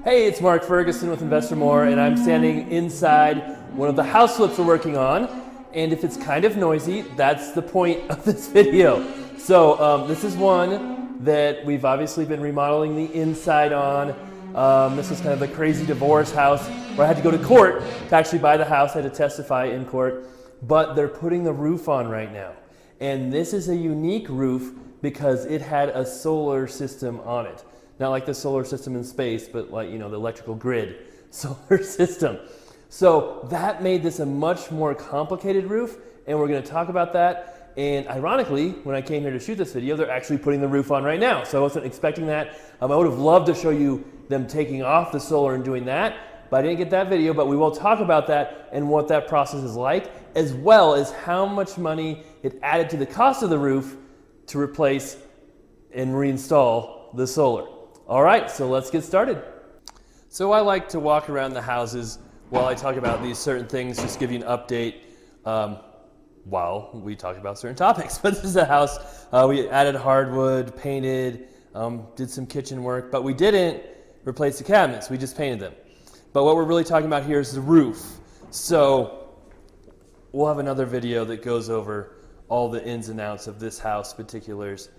Hey, it's Mark Ferguson with Investor More, and I'm standing inside one of the house flips we're working on. And if it's kind of noisy, that's the point of this video. So this is one that we've obviously been remodeling the inside on. This was kind of the crazy divorce house where I had to go to court to actually buy the house. I had to testify in court, but they're putting the roof on right now. And this is a unique roof because it had a solar system on it. Not like the solar system in space, but like, you know, the electrical grid solar system. So that made this a much more complicated roof, and we're gonna talk about that. And ironically, when I came here to shoot this video, they're actually putting the roof on right now. So I wasn't expecting that. I would have loved to show you them taking off the solar and doing that, but I didn't get that video, but we will talk about that and what that process is like, as well as how much money it added to the cost of the roof to replace and reinstall the solar. All right, so let's get started. So I like to walk around the houses while I talk about these certain things, just give you an update while we talk about certain topics. But this is a house, we added hardwood, painted, did some kitchen work, but we didn't replace the cabinets, we just painted them. But what we're really talking about here is the roof. So we'll have another video that goes over all the ins and outs of this house particulars.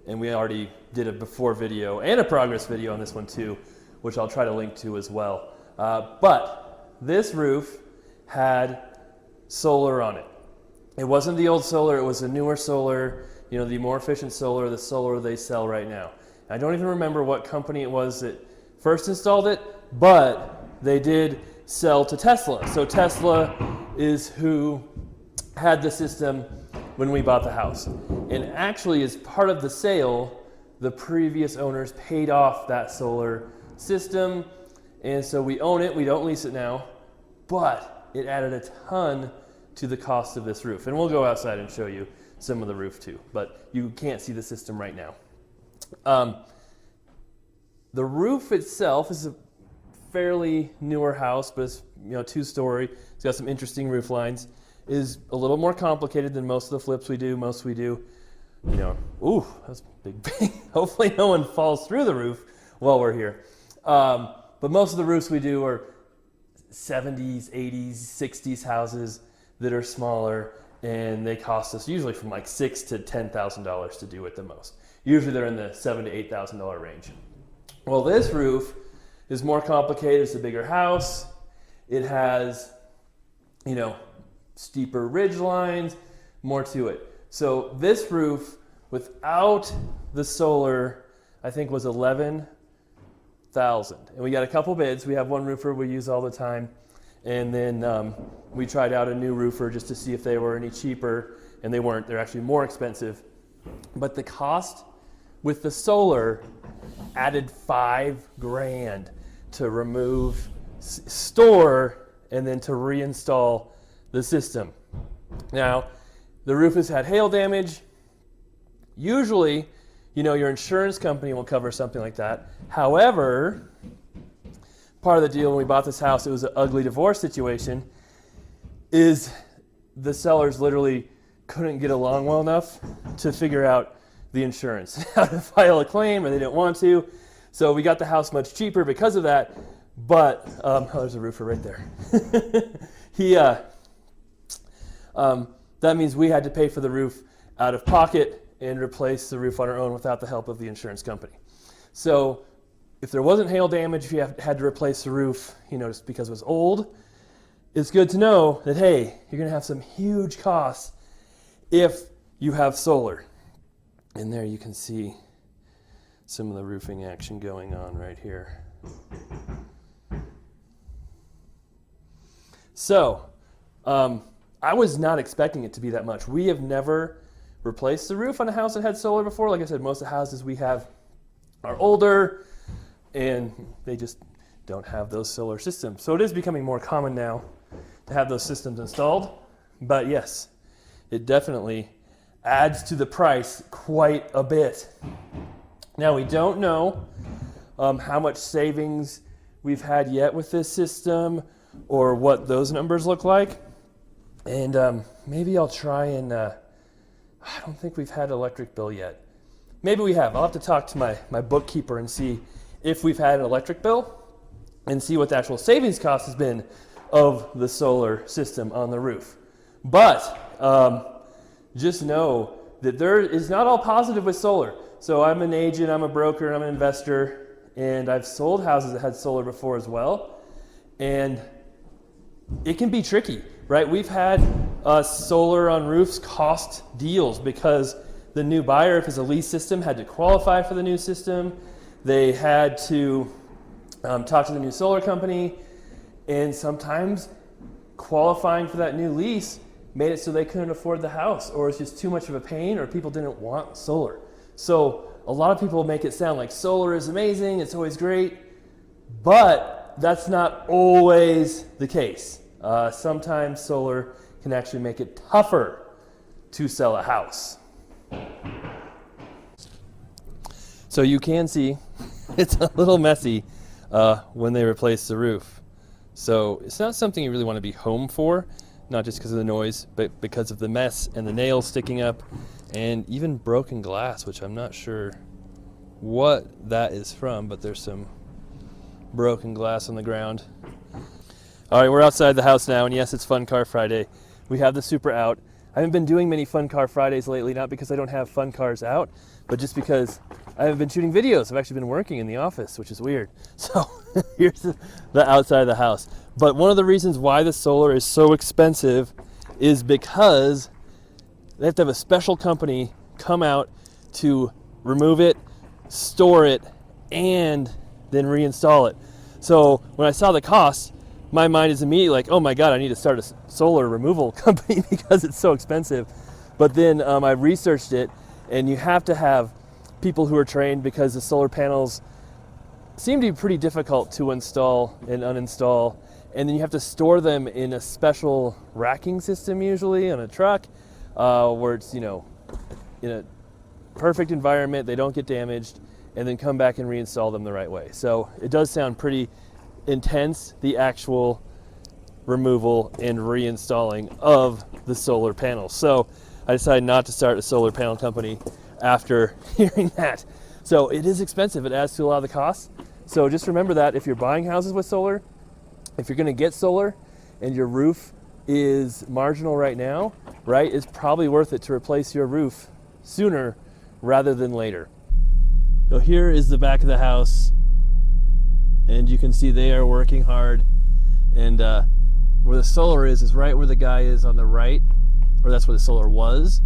And we already did a before video and a progress video on this one too, which I'll try to link to as well. But this roof had solar on it. It wasn't the old solar, it was a newer solar, you know, the more efficient solar, the solar they sell right now. I don't even remember what company it was that first installed it, but they did sell to Tesla. So Tesla is who had the system when we bought the house. And actually, as part of the sale, the previous owners paid off that solar system. And so we own it, we don't lease it now, but it added a ton to the cost of this roof. And we'll go outside and show you some of the roof too, but you can't see the system right now. The roof itself is a fairly newer house, but it's, you know, 2-story. It's got some interesting roof lines. Is a little more complicated than most of the flips we do. Most we do, you know, ooh, that's a big bang. Hopefully no one falls through the roof while we're here. But most of the roofs we do are 70s, 80s, 60s houses that are smaller, and they cost us usually from like $6,000 to $10,000 to do at the most. Usually they're in the $7,000 to $8,000 range. Well, this roof is more complicated. It's a bigger house. It has, you know, steeper ridge lines, more to it. So this roof, without the solar, I think was $11,000. And we got a couple bids. We have one roofer we use all the time. And then we tried out a new roofer just to see if they were any cheaper, and they weren't. They're actually more expensive. But the cost with the solar added $5,000 to remove, store, and then to reinstall the system. Now, the roof has had hail damage. Usually, you know, your insurance company will cover something like that. However, part of the deal when we bought this house, it was an ugly divorce situation, is the sellers literally couldn't get along well enough to figure out the insurance, how to file a claim, or they didn't want to. So we got the house much cheaper because of that. But, oh, there's a roofer right there. That means we had to pay for the roof out of pocket and replace the roof on our own without the help of the insurance company. So if there wasn't hail damage, if you had to replace the roof, you know, just because it was old, it's good to know that, hey, you're going to have some huge costs if you have solar. And there you can see some of the roofing action going on right here. So, I was not expecting it to be that much. We have never replaced the roof on a house that had solar before. Like I said, most of the houses we have are older, and they just don't have those solar systems. So it is becoming more common now to have those systems installed. But yes, it definitely adds to the price quite a bit. Now, we don't know how much savings we've had yet with this system or what those numbers look like. And maybe I'll try and, I don't think we've had an electric bill yet. Maybe we have. I'll have to talk to my bookkeeper and see if we've had an electric bill. and see what the actual savings cost has been of the solar system on the roof. But just know that there is not all positive with solar. So I'm an agent, I'm a broker, I'm an investor, and I've sold houses that had solar before as well. And it can be tricky, right? We've had solar on roofs cost deals because the new buyer, if it's a lease system, had to qualify for the new system. They had to talk to the new solar company, and sometimes qualifying for that new lease made it so they couldn't afford the house, or it's just too much of a pain, or people didn't want solar. So a lot of people make it sound like solar is amazing, it's always great, but that's not always the case. Sometimes solar can actually make it tougher to sell a house. So you can see it's a little messy when they replace the roof. So it's not something you really want to be home for, not just because of the noise, but because of the mess and the nails sticking up and even broken glass, which I'm not sure what that is from, but there's some broken glass on the ground. All right, we're outside the house now, and yes, it's Fun Car Friday. We have the Supra out. I haven't been doing many Fun Car Fridays lately, not because I don't have fun cars out, but just because I haven't been shooting videos. I've actually been working in the office, which is weird. So here's the outside of the house. But one of the reasons why the solar is so expensive is because they have to have a special company come out to remove it, store it, and then reinstall it. So when I saw the cost, my mind is immediately like, oh my God, I need to start a solar removal company because it's so expensive. But then I researched it, and you have to have people who are trained because the solar panels seem to be pretty difficult to install and uninstall. And then you have to store them in a special racking system, usually on a truck, where it's, in a perfect environment, they don't get damaged, and then come back and reinstall them the right way. So it does sound pretty intense, the actual removal and reinstalling of the solar panels. So I decided not to start a solar panel company after hearing that. So it is expensive. It adds to a lot of the costs. So just remember that if you're buying houses with solar, if you're going to get solar and your roof is marginal right now, right, it's probably worth it to replace your roof sooner rather than later. So here is the back of the house, and you can see they are working hard. And where the solar is right where the guy is on the right, or that's where the solar was.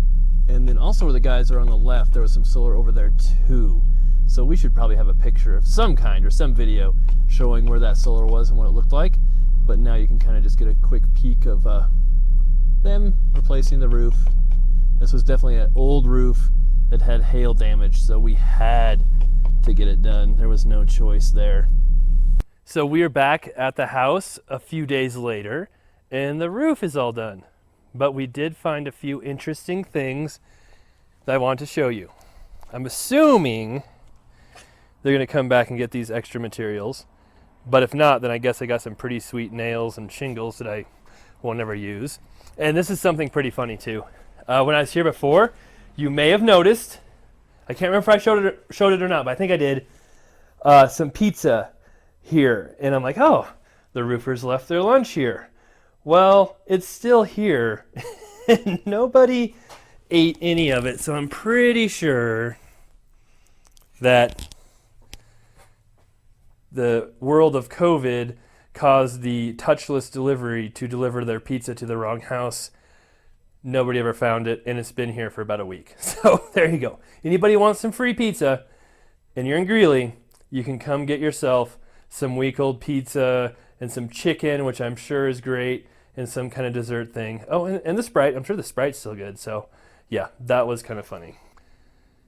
And then also where the guys are on the left, there was some solar over there too. So we should probably have a picture of some kind or some video showing where that solar was and what it looked like. But now you can kind of just get a quick peek of them replacing the roof. This was definitely an old roof that had hail damage, so we had to get it done. There was no choice there. So we are back at the house a few days later, and the roof is all done. But we did find a few interesting things that I want to show you. I'm assuming they're going to come back and get these extra materials. But if not, then I guess I got some pretty sweet nails and shingles that I will never use. And this is something pretty funny too. When I was here before, you may have noticed, I can't remember if I showed it or not, but I think I did, some pizza here. And I'm like, oh, the roofers left their lunch here. Well, it's still here, and nobody ate any of it, so I'm pretty sure that the world of COVID caused the touchless delivery to deliver their pizza to the wrong house. Nobody ever found it, and it's been here for about a week. So there you go. Anybody wants some free pizza, and you're in Greeley, you can come get yourself some week-old pizza and some chicken, which I'm sure is great, and some kind of dessert thing. Oh, and the Sprite. I'm sure the Sprite's still good. So, yeah, that was kind of funny.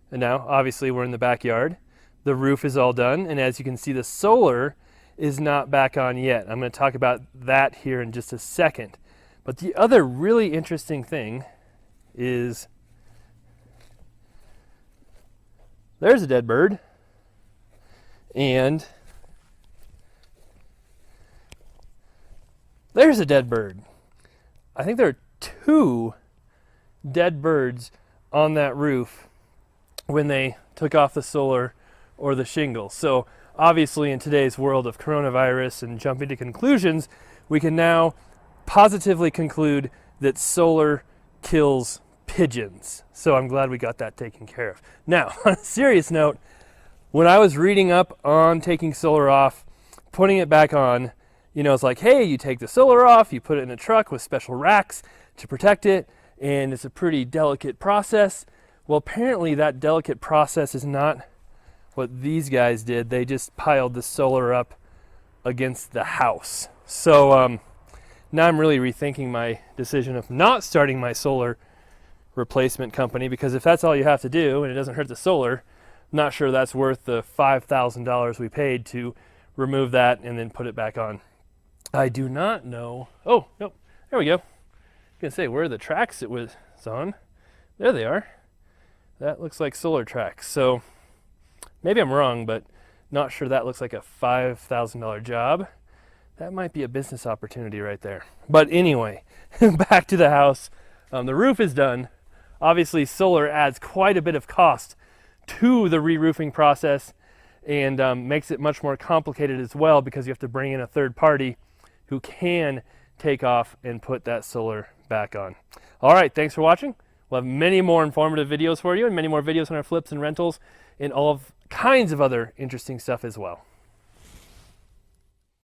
And now, obviously, we're in the backyard. The roof is all done, and as you can see, the solar is not back on yet. I'm going to talk about that here in just a second. But the other really interesting thing is there's a dead bird, and there's a dead bird. I think there are 2 dead birds on that roof when they took off the solar or the shingles. So obviously in today's world of coronavirus and jumping to conclusions, we can now positively conclude that solar kills pigeons. So I'm glad we got that taken care of. Now, on a serious note, when I was reading up on taking solar off, putting it back on, it's like, hey, you take the solar off, you put it in a truck with special racks to protect it, and it's a pretty delicate process. Well, apparently that delicate process is not what these guys did. They just piled the solar up against the house. So now I'm really rethinking my decision of not starting my solar replacement company, because if that's all you have to do and it doesn't hurt the solar, I'm not sure that's worth the $5,000 we paid to remove that and then put it back on. I do not know. Oh, nope. There we go. I was going to say, where are the tracks it was on? There they are. That looks like solar tracks. So maybe I'm wrong, but not sure that looks like a $5,000 job. That might be a business opportunity right there. But anyway, back to the house. The roof is done. Obviously, solar adds quite a bit of cost to the re-roofing process and makes it much more complicated as well, because you have to bring in a third party who can take off and put that solar back on. All right, thanks for watching. We'll have many more informative videos for you and many more videos on our flips and rentals and all of kinds of other interesting stuff as well.